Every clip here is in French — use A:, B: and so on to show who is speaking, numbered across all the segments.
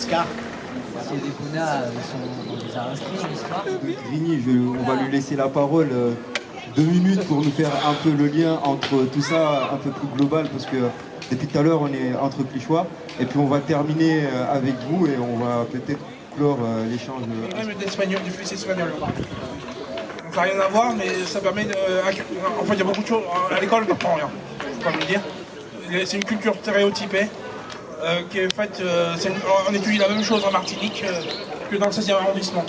A: Oscar.
B: Si les Bouna, on les a inscrits, n'est-ce pas?
C: Grigny, on va lui laisser la parole 2 minutes pour nous faire un peu le lien entre tout ça, un peu plus global, parce que depuis tout à l'heure, on est entre Clichois. Et puis on va terminer avec vous et on va peut-être clore l'échange.
D: Du fils espagnol. Ça n'a rien à voir, mais ça permet de... En fait, il y a beaucoup de choses. À l'école, on n'apprend rien, je peux pas me le dire. C'est une culture stéréotypée qui est faite... on étudie la même chose en Martinique que dans le 16e arrondissement.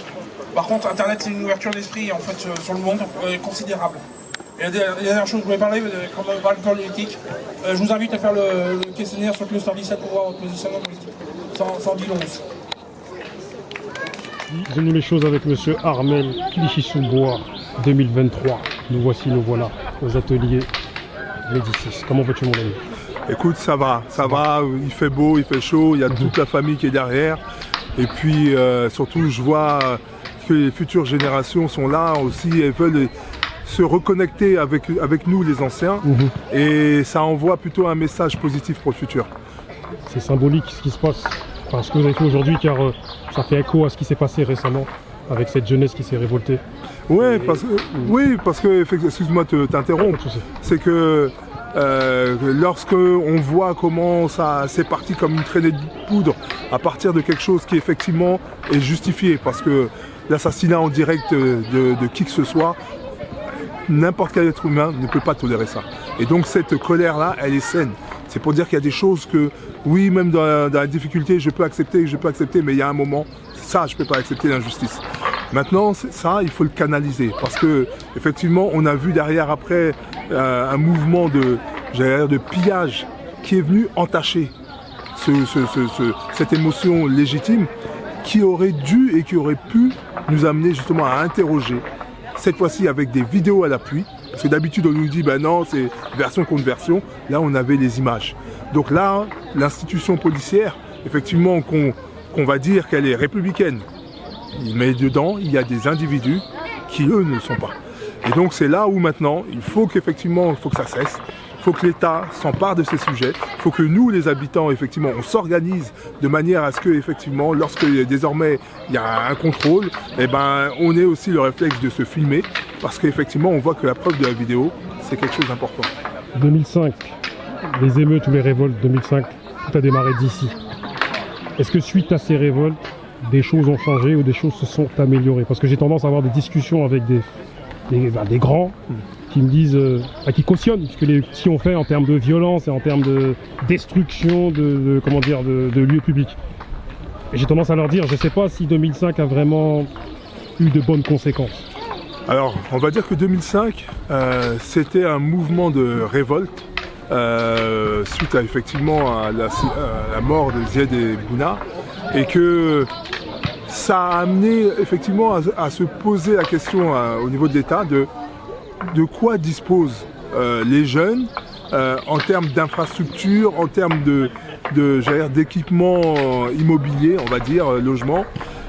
D: Par contre, Internet, c'est une ouverture d'esprit en fait, sur le monde considérable. Et la dernière chose que je voulais parler, quand on parle de politique, je vous invite à faire le questionnaire sur Cluster 17 pour voir votre positionnement politique. Sans dit long.
E: Disons-nous les choses avec monsieur Armel Clichy-sous-Bois 2023. Nous voilà aux ateliers Médicis. Comment vas-tu, mon ami?
F: Écoute, ça va, il fait beau, il fait chaud, il y a toute la famille qui est derrière. Et puis surtout, je vois que les futures générations sont là aussi, elles veulent se reconnecter avec nous, les anciens. Et ça envoie plutôt un message positif pour le futur.
E: C'est symbolique ce qui se passe, enfin, ce que vous avez fait aujourd'hui, car ça fait écho à ce qui s'est passé récemment avec cette jeunesse qui s'est révoltée.
F: Ouais, parce que excuse-moi de t'interrompre, c'est que lorsque on voit comment ça c'est parti comme une traînée de poudre à partir de quelque chose qui effectivement est justifié, parce que l'assassinat en direct de qui que ce soit, n'importe quel être humain ne peut pas tolérer ça. Et donc cette colère-là, elle est saine. C'est pour dire qu'il y a des choses que, oui, même dans la difficulté, je peux accepter, mais il y a un moment, ça, je ne peux pas accepter l'injustice. Maintenant, ça, il faut le canaliser, parce que effectivement, on a vu derrière après un mouvement de pillage qui est venu entacher cette émotion légitime qui aurait dû et qui aurait pu nous amener justement à interroger, cette fois-ci avec des vidéos à l'appui, parce que d'habitude on nous dit ben non, c'est version contre version. Là on avait les images. Donc là, l'institution policière, effectivement qu'on va dire qu'elle est républicaine, mais dedans il y a des individus qui eux ne le sont pas. Et donc c'est là où maintenant il faut que ça cesse. Il faut que l'État s'empare de ces sujets. Il faut que nous, les habitants, effectivement, on s'organise de manière à ce que, effectivement, lorsque désormais il y a un contrôle, eh ben, on ait aussi le réflexe de se filmer, parce qu'effectivement, on voit que la preuve de la vidéo, c'est quelque chose d'important.
E: 2005, les émeutes ou les révoltes, 2005, tout a démarré d'ici. Est-ce que suite à ces révoltes, des choses ont changé ou des choses se sont améliorées? Parce que j'ai tendance à avoir des discussions avec des grands qui me disent, qui cautionnent ce que les petits ont fait en termes de violence et en termes de destruction de lieux publics. Et j'ai tendance à leur dire, je ne sais pas si 2005 a vraiment eu de bonnes conséquences.
F: Alors, on va dire que 2005, c'était un mouvement de révolte suite effectivement à la mort de Ziad Bouna, et que ça a amené effectivement à se poser la question au niveau de l'État de quoi disposent les jeunes en termes d'infrastructures, en termes d'équipements immobiliers, on va dire, logement.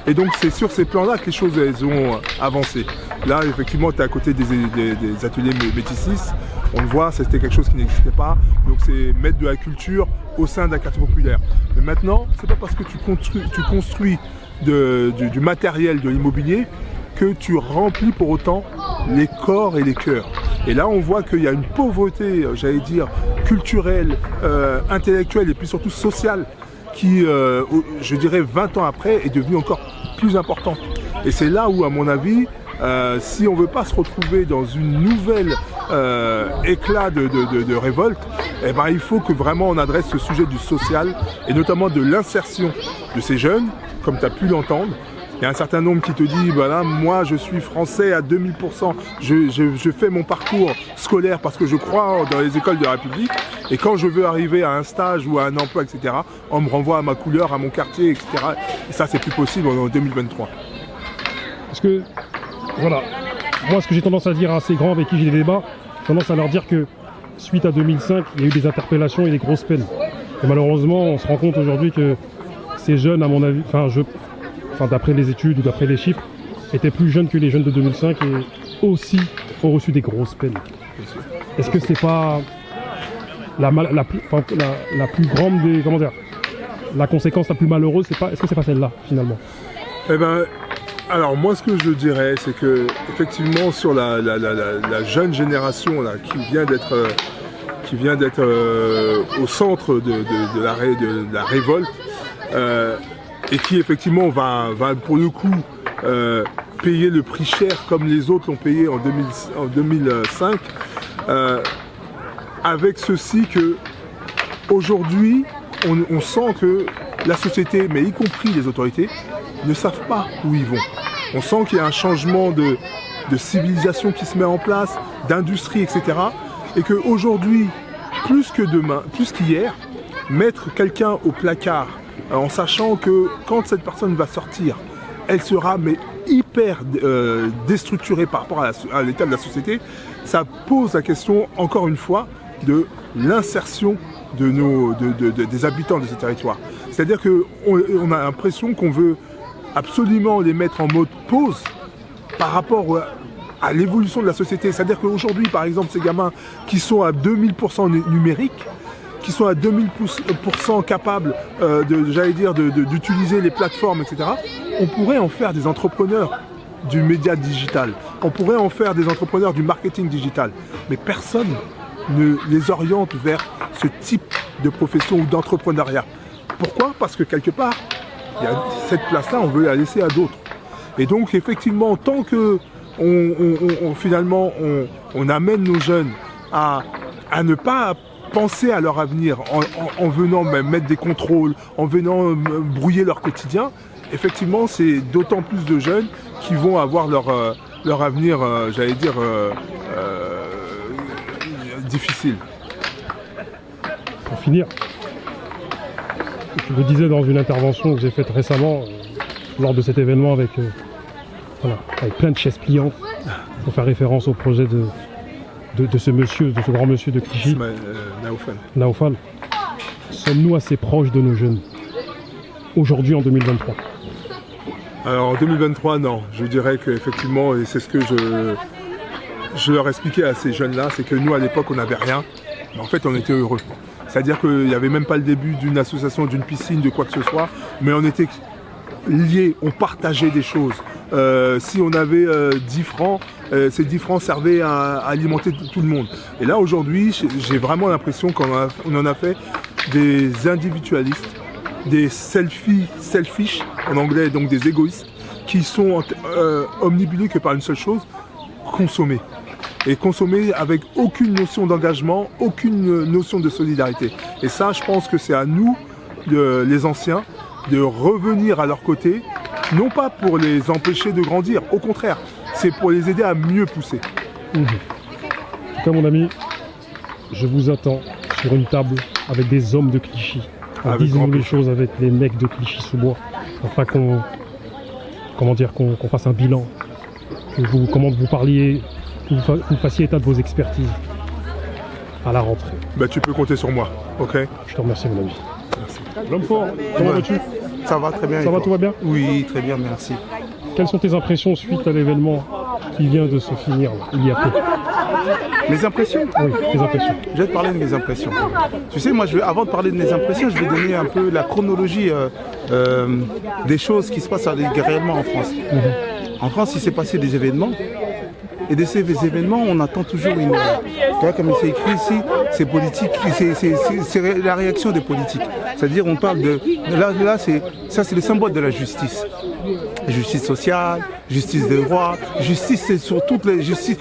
F: Et donc c'est sur ces plans-là que les choses elles ont avancé. Là, effectivement, tu es à côté des ateliers Médicis. On le voit, c'était quelque chose qui n'existait pas. Donc c'est mettre de la culture au sein d'un quartier populaire. Mais maintenant, c'est pas parce que tu construis du matériel, de l'immobilier, que tu remplis pour autant les corps et les cœurs. Et là, on voit qu'il y a une pauvreté, j'allais dire, culturelle, intellectuelle et puis surtout sociale qui, je dirais, 20 ans après, est devenue encore plus importante. Et c'est là où, à mon avis, si on ne veut pas se retrouver dans une nouvelle éclat de révolte, eh ben, il faut que vraiment on adresse ce sujet du social et notamment de l'insertion de ces jeunes, comme tu as pu l'entendre. Il y a un certain nombre qui te dit, ben là, moi je suis français à 2000%, je fais mon parcours scolaire parce que je crois dans les écoles de la République, et quand je veux arriver à un stage ou à un emploi, etc., on me renvoie à ma couleur, à mon quartier, etc. Et ça, c'est plus possible en 2023.
E: Parce que, voilà, moi ce que j'ai tendance à dire à ces grands avec qui j'ai des débats, j'ai tendance à leur dire que suite à 2005, il y a eu des interpellations et des grosses peines. Et malheureusement, on se rend compte aujourd'hui que ces jeunes, à mon avis, d'après les études ou d'après les chiffres, étaient plus jeunes que les jeunes de 2005 et aussi ont reçu des grosses peines. Est-ce que c'est pas la plus grande des, la conséquence la plus malheureuse, est-ce que c'est pas celle-là, finalement?
F: Eh ben, alors moi ce que je dirais, c'est que effectivement sur la jeune génération là, qui vient d'être au centre de la révolte, et qui effectivement va pour le coup payer le prix cher comme les autres l'ont payé en 2005, avec ceci que aujourd'hui on sent que la société, mais y compris les autorités, ne savent pas où ils vont. On sent qu'il y a un changement de civilisation qui se met en place, d'industrie, etc. Et qu'aujourd'hui, plus que demain, plus qu'hier, mettre quelqu'un au placard en sachant que quand cette personne va sortir, elle sera mais hyper déstructurée par rapport à l'état de la société, ça pose la question, encore une fois, de l'insertion des habitants de ces territoires. C'est-à-dire qu'on a l'impression qu'on veut absolument les mettre en mode pause par rapport à l'évolution de la société. C'est-à-dire qu'aujourd'hui, par exemple, ces gamins qui sont à 2000% numériques, qui sont à 2000% capables d'utiliser les plateformes, etc., on pourrait en faire des entrepreneurs du média digital. On pourrait en faire des entrepreneurs du marketing digital. Mais personne ne les oriente vers ce type de profession ou d'entrepreneuriat. Pourquoi? Parce que quelque part, cette place-là, on veut la laisser à d'autres. Et donc, effectivement, tant que finalement on amène nos jeunes à ne pas penser à leur avenir en venant même mettre des contrôles, en venant brouiller leur quotidien, effectivement, c'est d'autant plus de jeunes qui vont avoir leur avenir, difficile.
E: Pour finir, je le disais dans une intervention que j'ai faite récemment, lors de cet événement avec plein de chaises pliantes, pour faire référence au projet de ce monsieur, de ce grand monsieur de Clichy, Naoufal. Sommes-nous assez proches de nos jeunes aujourd'hui en 2023?
F: Alors en 2023, non. Je dirais qu'effectivement, et c'est ce que je leur expliquais à ces jeunes-là, c'est que nous à l'époque on n'avait rien, mais en fait on était heureux. C'est-à-dire qu'il n'y avait même pas le début d'une association, d'une piscine, de quoi que ce soit, mais on était liés, on partageait des choses. Si on avait 10 francs, ces 10 francs servaient à alimenter tout le monde. Et là aujourd'hui, j'ai vraiment l'impression qu'on en a fait des individualistes, des selfish en anglais, donc des égoïstes, qui sont omnibulés que par une seule chose, consommer. Et consommer avec aucune notion d'engagement, aucune notion de solidarité. Et ça, je pense que c'est à nous, les anciens, de revenir à leur côté, non pas pour les empêcher de grandir, au contraire, c'est pour les aider à mieux pousser.
E: En tout cas, mon ami, je vous attends sur une table avec des hommes de Clichy. Disons les choses avec les mecs de Clichy-sous-Bois, afin qu'on fasse un bilan, que vous parliez, que vous fassiez état de vos expertises à la rentrée.
F: Bah, tu peux compter sur moi, ok?
E: Je te remercie, mon ami. L'homme fort, comment vas-tu?
A: Ça va très bien.
E: Ça va, tout va bien?
A: Oui, très bien, merci.
E: Quelles sont tes impressions suite à l'événement qui vient de se finir là, il y a peu?
A: Mes impressions?
E: Oui, tes impressions.
A: Je vais te parler de mes impressions. Tu sais, moi, avant de parler de mes impressions, je vais donner un peu la chronologie des choses qui se passent réellement en France. En France, il s'est passé des événements. Et de ces événements, on attend toujours une... Tu vois, comme c'est écrit ici, c'est politique, c'est la réaction des politiques. C'est-à-dire, on parle de... Là, ça, c'est le symbole de la justice. Justice sociale, justice des droits, justice, c'est sur toutes les justices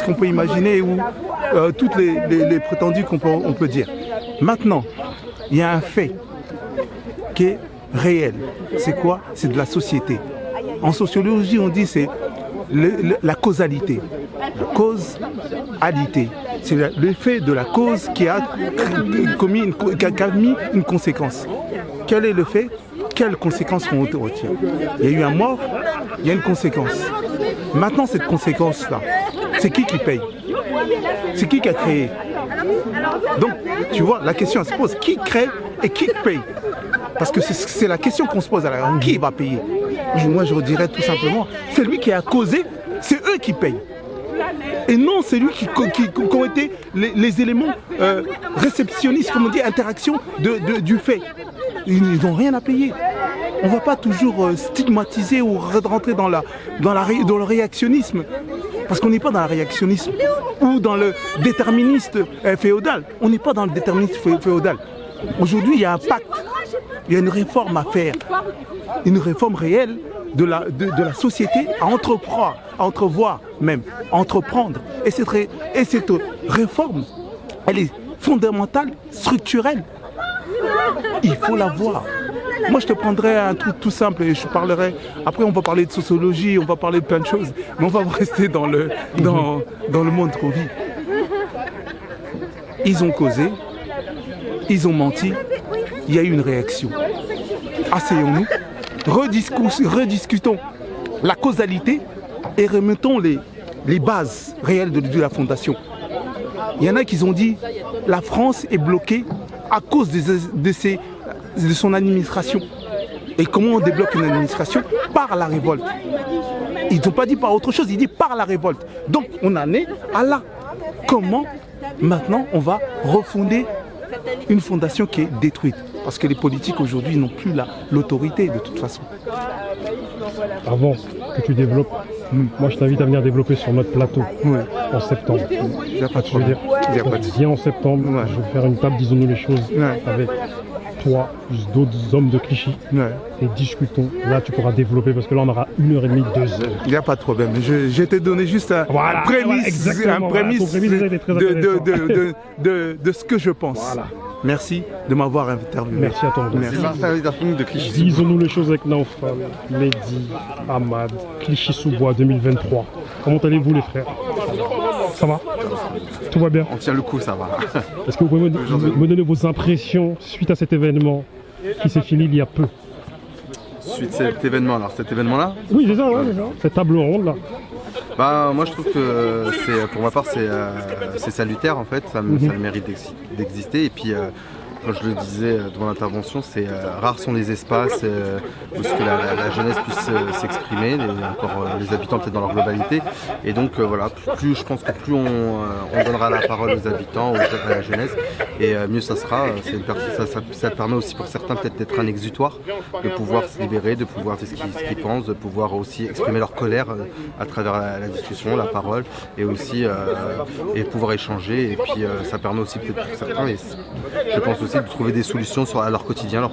A: qu'on peut imaginer ou toutes les prétendues on peut dire. Maintenant, il y a un fait qui est réel. C'est quoi? C'est de la société. En sociologie, on dit c'est la causalité. La causalité. C'est l'effet de la cause qui a mis une conséquence. Quel est le fait? Quelles conséquences on retient? Il y a eu un mort, il y a une conséquence. Maintenant, cette conséquence-là, c'est qui paye? C'est qui a créé? Donc, tu vois, la question se pose, qui crée et qui paye? Parce que c'est la question qu'on se pose à la qui va payer? Moi, je dirais tout simplement, c'est lui qui a causé, c'est eux qui payent. Et non, c'est lui qui ont été les éléments réceptionnistes, comme on dit, interaction du fait. ils n'ont rien à payer. On ne va pas toujours stigmatiser ou rentrer dans le réactionnisme. Parce qu'on n'est pas dans le réactionnisme ou dans le déterministe féodal. On n'est pas dans le déterminisme féodal. Aujourd'hui, il y a un pacte. Il y a une réforme à faire. Une réforme réelle de la société à entreprendre, à entrevoir même, à entreprendre. Et cette réforme, elle est fondamentale, structurelle. Il faut la voir. Moi, je te prendrais un truc tout simple et je parlerai. Après, on va parler de sociologie, on va parler de plein de choses, mais on va rester dans le monde qu'on vit. Ils ont causé, ils ont menti, il y a eu une réaction. Asseyons-nous, rediscutons la causalité et remettons les bases réelles de la fondation. Il y en a qui ont dit la France est bloquée à cause de son administration. Et comment on débloque une administration? Par la révolte. Ils n'ont pas dit par autre chose, ils disent par la révolte. Donc on en est à là. Comment maintenant on va refonder une fondation qui est détruite? Parce que les politiques aujourd'hui n'ont plus l'autorité de toute façon.
E: Avant que tu développes, moi je t'invite à venir développer sur notre plateau en septembre.
A: Il n'y a pas de problème.
E: Viens en septembre, je vais faire une table, disons-nous les choses, avec toi, d'autres hommes de Clichy, et discutons. Là tu pourras développer parce que là on aura 1h30, 2 heures.
A: Il n'y a pas de problème. Je t'ai donné juste un prémisse de ce que je pense. Voilà. Merci de m'avoir interviewé.
E: Merci à toi.
A: Merci.
C: De Clichy.
E: Disons-nous les choses avec Naufal, Mehdi, Ahmad, Clichy-sous-Bois 2023. Comment allez-vous les frères? Ça va? Tout va bien?
C: On tient le coup, ça va.
E: Est-ce que vous pouvez me donner vos impressions suite à cet événement qui s'est fini il y a peu?
G: Suite à cet événement, alors cet événement-là?
E: Oui, c'est ça, c'est ça. Cette table ronde là.
G: Bah, moi je trouve que pour ma part c'est salutaire en fait, ça a le mérite d'exister et puis comme je le disais devant l'intervention, c'est rares sont les espaces où la jeunesse puisse s'exprimer, encore les habitants peut-être dans leur globalité. Et donc voilà, je pense que plus on donnera la parole aux habitants, à la jeunesse, et mieux ça sera. Ça permet aussi pour certains peut-être d'être un exutoire, de pouvoir se libérer, de pouvoir dire ce qu'ils pensent, de pouvoir aussi exprimer leur colère à travers la discussion, la parole, et aussi et pouvoir échanger. Et puis ça permet aussi peut-être pour certains, et je pense aussi de trouver des solutions à leur quotidien, leurs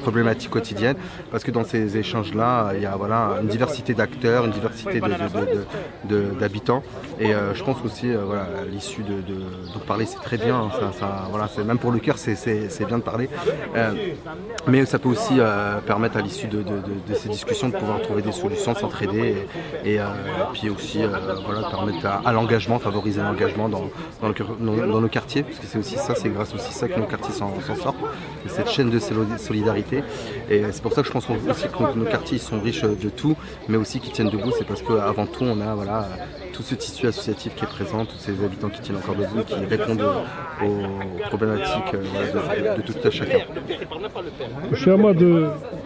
G: problématiques quotidiennes, parce que dans ces échanges-là, il y a une diversité d'acteurs, une diversité d'habitants, et je pense aussi, à l'issue de parler, c'est très bien, même pour le cœur, c'est bien de parler, mais ça peut aussi permettre à l'issue de ces discussions de pouvoir trouver des solutions, s'entraider, et puis aussi permettre à l'engagement, favoriser l'engagement dans nos quartiers, parce que c'est aussi ça, c'est grâce aussi ça que nos quartiers s'en sortent, cette chaîne de solidarité, et c'est pour ça que je pense aussi que nos quartiers sont riches de tout, mais aussi qui tiennent debout, c'est parce qu'avant tout on a tout ce tissu associatif qui est présent, tous ces habitants qui tiennent encore debout, qui répondent aux problématiques de tout à chacun.
E: Chez Ahmad,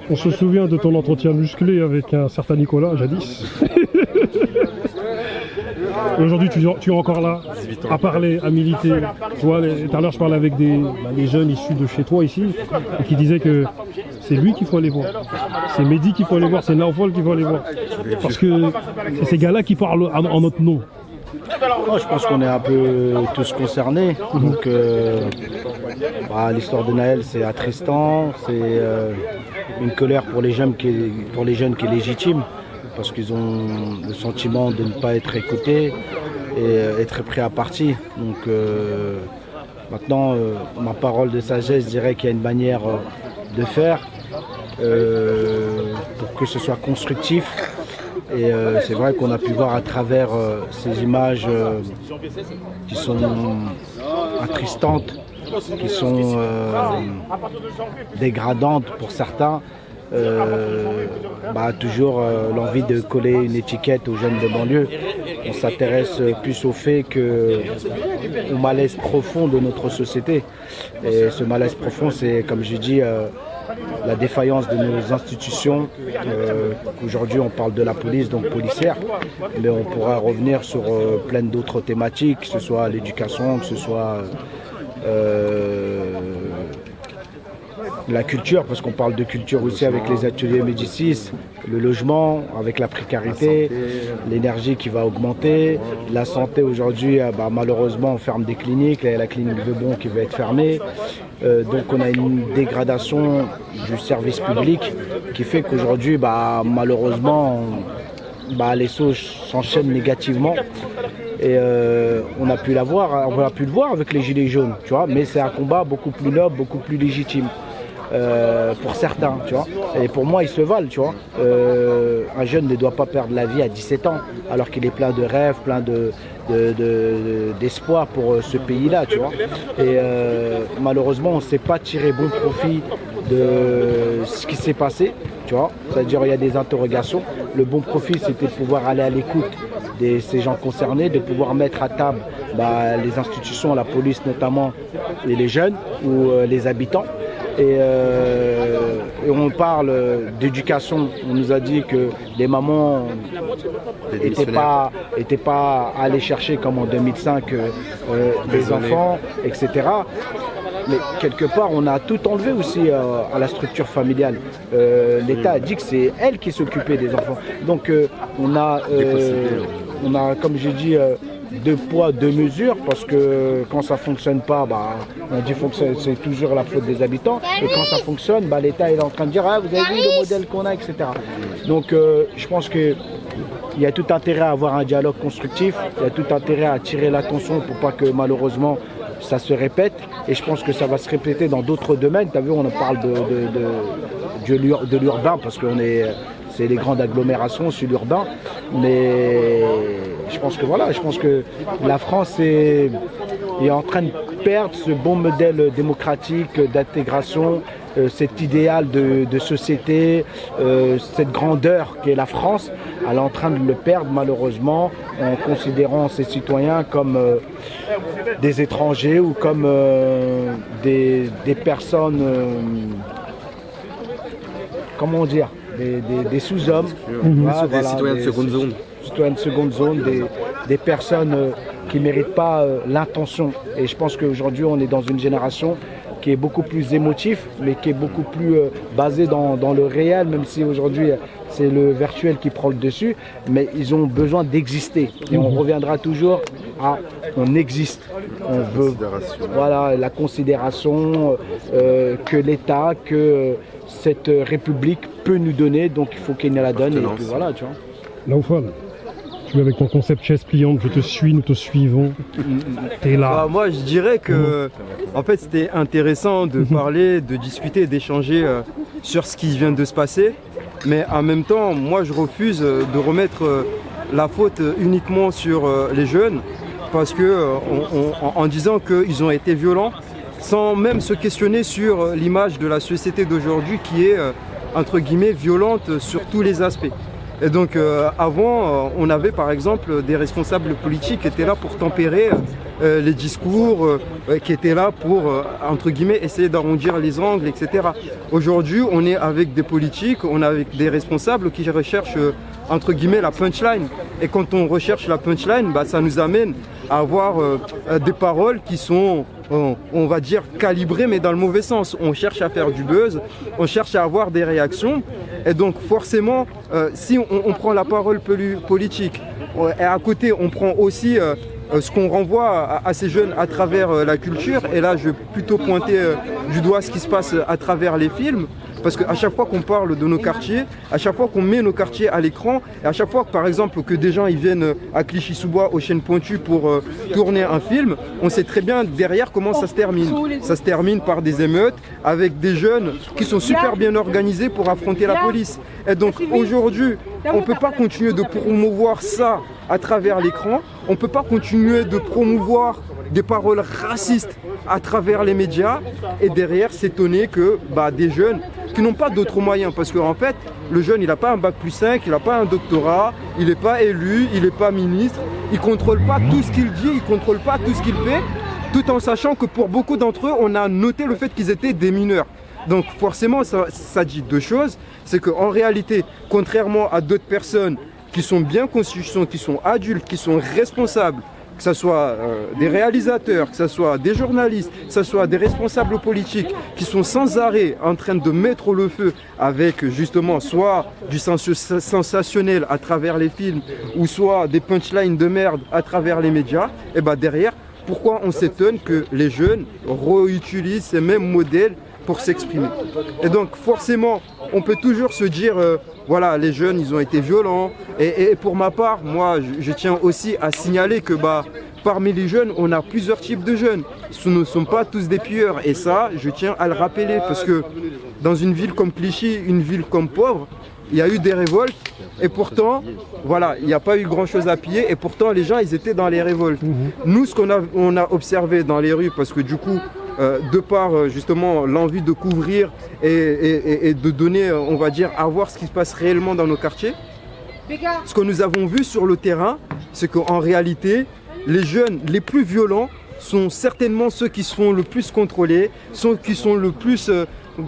E: on se souvient de ton entretien musclé avec un certain Nicolas jadis. Aujourd'hui, tu es encore là, à parler, à militer. Tout à l'heure, je parlais avec des jeunes issus de chez toi ici, et qui disaient que c'est lui qu'il faut aller voir. C'est Mehdi qu'il faut aller voir, c'est Naufal qu'il faut aller voir. Parce que c'est ces gars-là qui parlent en notre nom.
H: Je pense qu'on est un peu tous concernés. Donc, l'histoire de Naël, c'est attristant. C'est une colère pour les jeunes qui est légitime, parce qu'ils ont le sentiment de ne pas être écoutés et être pris à partie. Donc maintenant, ma parole de sagesse dirait qu'il y a une manière de faire pour que ce soit constructif. Et c'est vrai qu'on a pu voir à travers ces images qui sont attristantes, qui sont dégradantes pour certains, toujours l'envie de coller une étiquette aux jeunes de banlieue. On s'intéresse plus au fait au malaise profond de notre société. Et ce malaise profond, c'est, comme j'ai dit, la défaillance de nos institutions. Aujourd'hui, on parle de la police, donc policière, mais on pourra revenir sur plein d'autres thématiques, que ce soit l'éducation, que ce soit la culture, parce qu'on parle de culture aussi avec les ateliers Médicis, le logement, avec la précarité, l'énergie qui va augmenter, la santé aujourd'hui, malheureusement on ferme des cliniques, là, il y a la clinique de Bon qui va être fermée, donc on a une dégradation du service public qui fait qu'aujourd'hui malheureusement les choses s'enchaînent négativement. Et on a pu le voir avec les Gilets jaunes, tu vois, mais c'est un combat beaucoup plus noble, beaucoup plus légitime pour certains, tu vois. Et pour moi, ils se valent, tu vois. Un jeune ne doit pas perdre la vie à 17 ans, alors qu'il est plein de rêves, plein d'espoir pour ce pays-là, tu vois. Et malheureusement, on ne sait pas tirer bon profit de ce qui s'est passé, tu vois. C'est-à-dire, il y a des interrogations. Le bon profit, c'était de pouvoir aller à l'écoute de ces gens concernés, de pouvoir mettre à table les institutions, la police notamment, et les jeunes ou les habitants. Et on parle d'éducation. On nous a dit que les mamans n'étaient pas allées chercher comme en 2005 les enfants, etc. Mais quelque part, on a tout enlevé aussi à la structure familiale. L'État a dit que c'est elle qui s'occupait des enfants. Donc on a, comme j'ai dit, deux poids, deux mesures, parce que quand ça ne fonctionne pas, on dit que c'est toujours la faute des habitants. Et quand ça fonctionne, l'État est en train de dire vous avez vu le modèle qu'on a, etc. Donc je pense qu'il y a tout intérêt à avoir un dialogue constructif, il y a tout intérêt à attirer l'attention pour pas que malheureusement ça se répète, et je pense que ça va se répéter dans d'autres domaines. Tu as vu, on parle de l'urbain, parce que c'est les grandes agglomérations sur l'urbain, mais je pense que la France est en train de perdre ce bon modèle démocratique d'intégration, cet idéal de société, cette grandeur qu'est la France. Elle est en train de le perdre malheureusement, en considérant ses citoyens comme des étrangers ou comme des personnes, comment dire, des sous-hommes.
G: Des citoyens de seconde zone.
H: Citoyens de seconde zone, des personnes qui ne méritent pas l'intention. Et je pense qu'aujourd'hui, on est dans une génération qui est beaucoup plus émotif, mais qui est beaucoup plus basée dans le réel, même si aujourd'hui c'est le virtuel qui prend le dessus, mais ils ont besoin d'exister. Et on reviendra toujours à on existe. On veut la considération que l'État, que cette République peut nous donner, donc il faut qu'il nous la donne. Et puis voilà, tu vois.
E: Naoufal, tu es avec ton concept chaise pliante, je te suis, nous te suivons. T'es là.
I: Moi, je dirais que, en fait, c'était intéressant de parler, de discuter, d'échanger sur ce qui vient de se passer. Mais en même temps, moi, je refuse de remettre la faute uniquement sur les jeunes, parce que en disant qu'ils ont été violents, sans même se questionner sur l'image de la société d'aujourd'hui qui est, entre guillemets, violente sur tous les aspects. Et donc avant, on avait par exemple des responsables politiques qui étaient là pour tempérer les discours, qui étaient là pour, entre guillemets, essayer d'arrondir les angles, etc. Aujourd'hui, on est avec des politiques, on est avec des responsables qui recherchent, entre guillemets, la punchline. Et quand on recherche la punchline, ça nous amène à avoir des paroles qui sont, on va dire, calibrées, mais dans le mauvais sens. On cherche à faire du buzz, on cherche à avoir des réactions. Et donc forcément, si on prend la parole politique, et à côté on prend aussi ce qu'on renvoie à ces jeunes à travers la culture, et là je vais plutôt pointer du doigt ce qui se passe à travers les films, parce qu'à chaque fois qu'on parle de nos quartiers, à chaque fois qu'on met nos quartiers à l'écran, et à chaque fois par exemple que des gens ils viennent à Clichy-sous-Bois, aux Chênes Pointues pour tourner un film, on sait très bien derrière comment ça se termine. Ça se termine par des émeutes avec des jeunes qui sont super bien organisés pour affronter la police. Et donc aujourd'hui, on ne peut pas continuer de promouvoir ça à travers l'écran, on ne peut pas continuer de promouvoir des paroles racistes à travers les médias et derrière s'étonner que des jeunes qui n'ont pas d'autres moyens, parce qu'en fait le jeune il n'a pas un bac+5, il n'a pas un doctorat, il n'est pas élu, il n'est pas ministre, il ne contrôle pas tout ce qu'il dit, il ne contrôle pas tout ce qu'il fait, tout en sachant que pour beaucoup d'entre eux on a noté le fait qu'ils étaient des mineurs. Donc forcément ça dit deux choses, c'est qu'en réalité, contrairement à d'autres personnes qui sont bien constituées, qui sont adultes, qui sont responsables, que ce soit des réalisateurs, que ce soit des journalistes, que ce soit des responsables politiques qui sont sans arrêt en train de mettre le feu avec justement soit du sensationnel à travers les films ou soit des punchlines de merde à travers les médias, et ben derrière, pourquoi on s'étonne que les jeunes réutilisent ces mêmes modèles pour s'exprimer? Et donc forcément, on peut toujours se dire, voilà, les jeunes, ils ont été violents. Et pour ma part, moi, je tiens aussi à signaler que parmi les jeunes, on a plusieurs types de jeunes. Ce ne sont pas tous des pilleurs. Et ça, je tiens à le rappeler, parce que dans une ville comme Clichy, une ville comme Pauvre, il y a eu des révoltes. Et pourtant, voilà, il n'y a pas eu grand-chose à piller. Et pourtant, les gens, ils étaient dans les révoltes. Nous, ce qu'on a observé dans les rues, parce que du coup, de par justement l'envie de couvrir et de donner, on va dire, à voir ce qui se passe réellement dans nos quartiers, ce que nous avons vu sur le terrain, c'est qu'en réalité, les jeunes les plus violents sont certainement ceux qui sont le plus contrôlés, ceux qui sont le plus,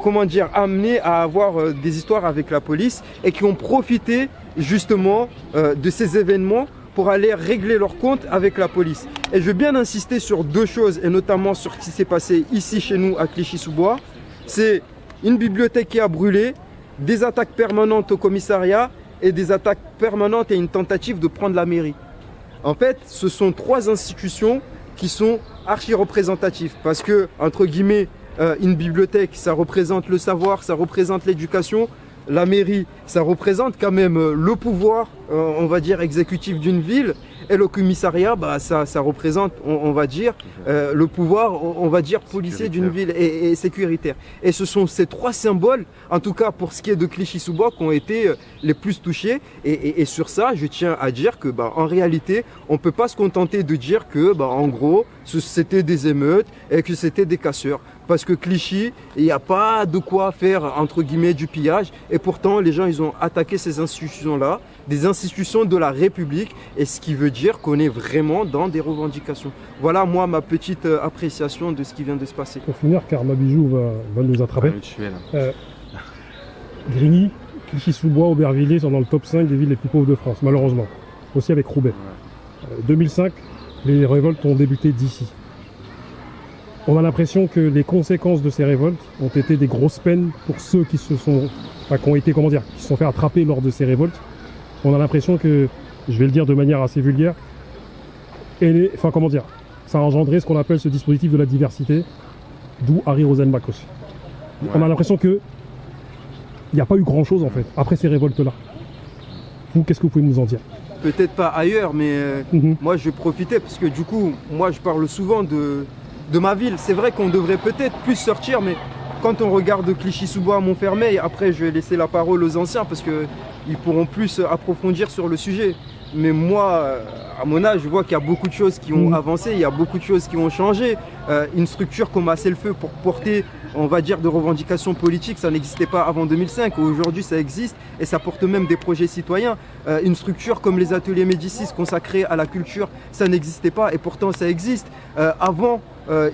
I: comment dire, amenés à avoir des histoires avec la police et qui ont profité justement de ces événements pour aller régler leur compte avec la police. Et je veux bien insister sur deux choses, et notamment sur ce qui s'est passé ici chez nous à Clichy-sous-Bois. C'est une bibliothèque qui a brûlé, des attaques permanentes au commissariat et des attaques permanentes et une tentative de prendre la mairie. En fait, ce sont trois institutions qui sont archi-représentatives parce que, entre guillemets, une bibliothèque, ça représente le savoir, ça représente l'éducation. La mairie, ça représente quand même le pouvoir, on va dire, exécutif d'une ville. Et le commissariat, ça représente, on va dire, le pouvoir, on va dire, policier d'une ville et sécuritaire. Et ce sont ces trois symboles, en tout cas pour ce qui est de Clichy-sous-Bois, qui ont été les plus touchés. Et sur ça, je tiens à dire que, en réalité, on ne peut pas se contenter de dire que, en gros, c'était des émeutes et que c'était des casseurs. Parce que Clichy, il n'y a pas de quoi faire, entre guillemets, du pillage. Et pourtant, les gens, ils ont attaqué ces institutions-là, des institutions de la République, et ce qui veut dire qu'on est vraiment dans des revendications. Voilà, moi, ma petite appréciation de ce qui vient de se passer.
E: Pour finir, car Mabijou va nous attraper. Grigny, Clichy-sous-Bois, Aubervilliers sont dans le top 5 des villes les plus pauvres de France, malheureusement. Aussi avec Roubaix. 2005, les révoltes ont débuté d'ici. On a l'impression que les conséquences de ces révoltes ont été des grosses peines pour ceux qui se sont fait attraper lors de ces révoltes. On a l'impression que, je vais le dire de manière assez vulgaire, ça a engendré ce qu'on appelle ce dispositif de la diversité, d'où Harry Rosenbach aussi. Ouais. On a l'impression que il n'y a pas eu grand chose en fait après ces révoltes-là. Vous, qu'est-ce que vous pouvez nous en dire?
I: Peut-être pas ailleurs, mais moi je profitais parce que du coup, moi je parle souvent de ma ville. C'est vrai qu'on devrait peut-être plus sortir, mais quand on regarde Clichy-sous-Bois, Montfermeil, après je vais laisser la parole aux anciens parce qu'ils pourront plus approfondir sur le sujet. Mais moi, à mon âge, je vois qu'il y a beaucoup de choses qui ont avancé, il y a beaucoup de choses qui ont changé. Une structure comme Assez-le-Feu pour porter, on va dire, de revendications politiques, ça n'existait pas avant 2005. Aujourd'hui, ça existe et ça porte même des projets citoyens. Une structure comme les ateliers Médicis consacrés à la culture, ça n'existait pas et pourtant ça existe. Avant,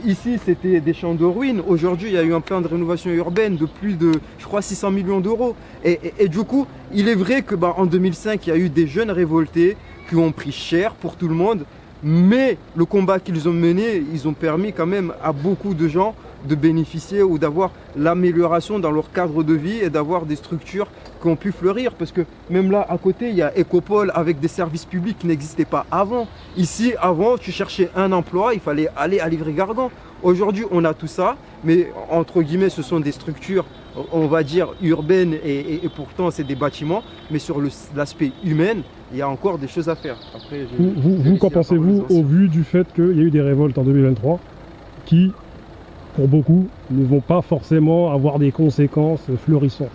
I: ici, c'était des champs de ruines. Aujourd'hui, il y a eu un plan de rénovation urbaine de plus de, je crois, 600 millions d'euros. Et du coup, il est vrai que en 2005, il y a eu des jeunes révoltés qui ont pris cher pour tout le monde. Mais le combat qu'ils ont mené, ils ont permis quand même à beaucoup de gens de bénéficier ou d'avoir l'amélioration dans leur cadre de vie et d'avoir des structures qui ont pu fleurir. Parce que même là, à côté, il y a Ecopole avec des services publics qui n'existaient pas avant. Ici, avant, tu cherchais un emploi, il fallait aller à Livry-Gargan. Aujourd'hui, on a tout ça, mais entre guillemets, ce sont des structures, on va dire, urbaines et pourtant, c'est des bâtiments. Mais sur l'aspect humain, il y a encore des choses à faire. Après,
E: vous qu'en pensez-vous au vu du fait qu'il y a eu des révoltes en 2023 qui, pour beaucoup, ne vont pas forcément avoir des conséquences fleurissantes?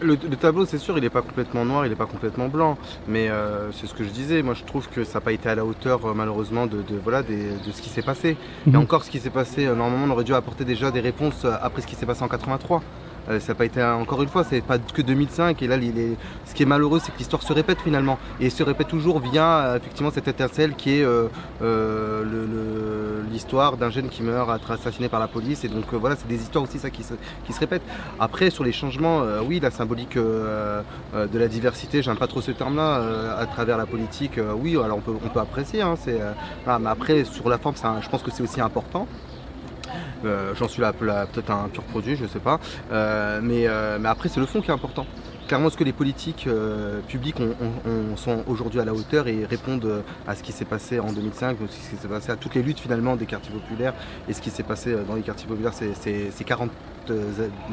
G: Le tableau, c'est sûr, il n'est pas complètement noir, il n'est pas complètement blanc. Mais c'est ce que je disais, moi je trouve que ça n'a pas été à la hauteur malheureusement de ce qui s'est passé. Et encore ce qui s'est passé, normalement on aurait dû apporter déjà des réponses après ce qui s'est passé en 83. Ça n'a pas été, encore une fois, c'est pas que 2005. Et là, ce qui est malheureux, c'est que l'histoire se répète finalement. Et se répète toujours via effectivement cette étincelle qui est l'histoire d'un jeune qui meurt assassiné par la police. Et donc voilà, c'est des histoires aussi ça qui se répètent. Après, sur les changements, oui, la symbolique de la diversité, j'aime pas trop ce terme-là, à travers la politique, oui, alors on peut apprécier, hein, mais après, sur la forme, je pense que c'est aussi important. J'en suis là peut-être un pur produit, je sais pas, mais après c'est le fond qui est important. Clairement, est-ce que les politiques publiques sont aujourd'hui à la hauteur et répondent à ce qui s'est passé en 2005, ce qui s'est passé à toutes les luttes finalement des quartiers populaires et ce qui s'est passé dans les quartiers populaires ces 40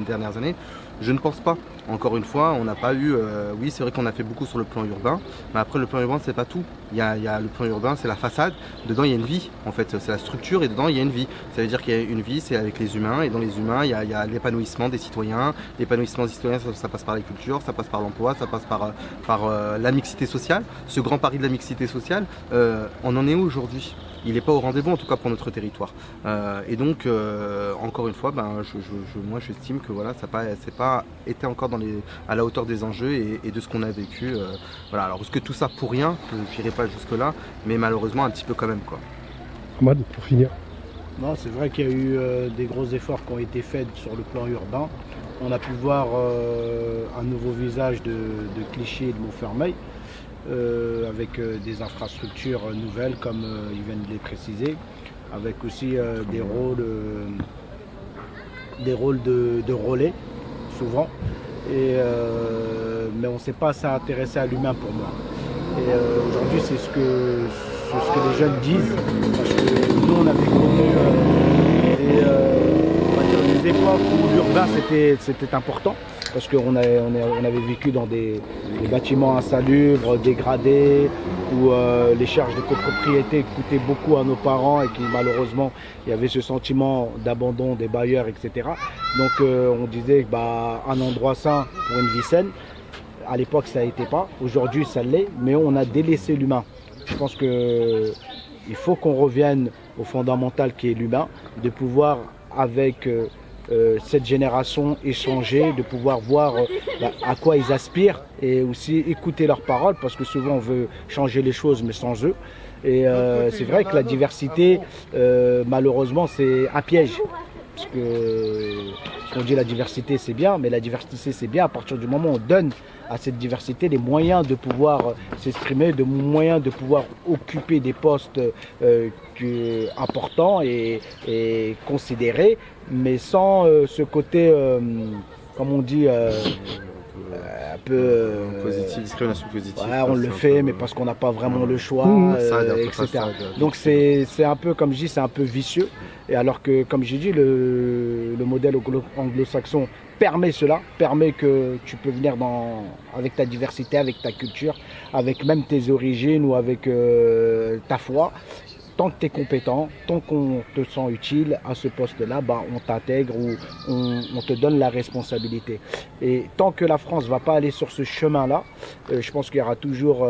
G: dernières années? Je ne pense pas. Encore une fois, on n'a pas eu... oui, c'est vrai qu'on a fait beaucoup sur le plan urbain, mais après le plan urbain, c'est pas tout. Il y a le plan urbain, c'est la façade. Dedans, il y a une vie, en fait. C'est la structure et dedans, il y a une vie. Ça veut dire qu'il y a une vie, c'est avec les humains. Et dans les humains, il y a l'épanouissement des citoyens. L'épanouissement des citoyens, ça passe par la culture, ça passe par l'emploi, ça passe par la mixité sociale. Ce grand pari de la mixité sociale, on en est où aujourd'hui? Il n'est pas au rendez-vous, en tout cas pour notre territoire. Et donc, encore une fois, moi j'estime que voilà, ça n'a pas été encore à la hauteur des enjeux et de ce qu'on a vécu. Voilà. Alors, est-ce que tout ça pour rien? Je n'irai pas jusque-là, mais malheureusement un petit peu quand même, quoi.
E: Ahmad, pour finir.
H: Non, c'est vrai qu'il y a eu des gros efforts qui ont été faits sur le plan urbain. On a pu voir un nouveau visage de Clichy et de Montfermeil. Avec des infrastructures nouvelles comme ils viennent de les préciser, avec aussi des rôles de relais souvent, mais on ne s'est pas assez intéressé à l'humain pour moi. Et aujourd'hui c'est ce que les jeunes disent, parce que nous on avait connu des époques où l'urbain c'était important. Parce qu'on avait vécu dans des bâtiments insalubres, dégradés, où les charges de copropriété coûtaient beaucoup à nos parents et qui malheureusement, il y avait ce sentiment d'abandon des bailleurs, etc. Donc on disait un endroit sain pour une vie saine. À l'époque, ça n'était pas. Aujourd'hui, ça l'est, mais on a délaissé l'humain. Je pense qu'il faut qu'on revienne au fondamental qui est l'humain, de pouvoir avec... cette génération échanger, de pouvoir voir à quoi ils aspirent et aussi écouter leurs paroles, parce que souvent on veut changer les choses mais sans eux. Et c'est vrai que la diversité, malheureusement, c'est un piège. Parce que on dit la diversité c'est bien, mais la diversité c'est bien à partir du moment où on donne à cette diversité les moyens de pouvoir s'exprimer, des moyens de pouvoir occuper des postes importants et considérés, mais sans ce côté, comme on dit, un peu
G: positive, discrimination positive.
H: Ouais, on le fait, mais parce qu'on n'a pas vraiment le choix, etc. Donc c'est un peu, comme je dis, c'est un peu vicieux. Et alors que, comme j'ai dit, le modèle anglo-saxon permet cela, permet que tu peux venir avec ta diversité, avec ta culture, avec même tes origines ou avec ta foi. Tant que tu es compétent, tant qu'on te sent utile à ce poste-là, on t'intègre ou on te donne la responsabilité. Et tant que la France ne va pas aller sur ce chemin-là, je pense qu'il y aura toujours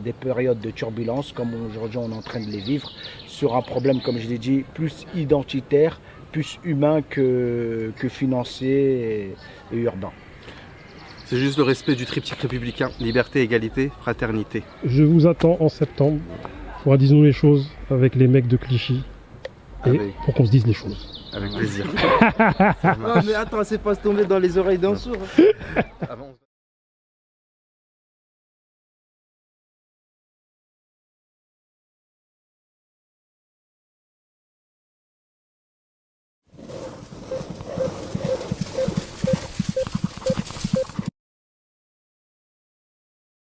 H: des périodes de turbulence, comme aujourd'hui on est en train de les vivre, sur un problème, comme je l'ai dit, plus identitaire, plus humain que financier et urbain.
G: C'est juste le respect du triptyque républicain, liberté, égalité, fraternité.
E: Je vous attends en septembre pour disons les choses avec les mecs de Clichy et pour qu'on se dise les choses.
G: Avec plaisir.
I: Non mais attends, c'est pas se tomber dans les oreilles d'un sourd.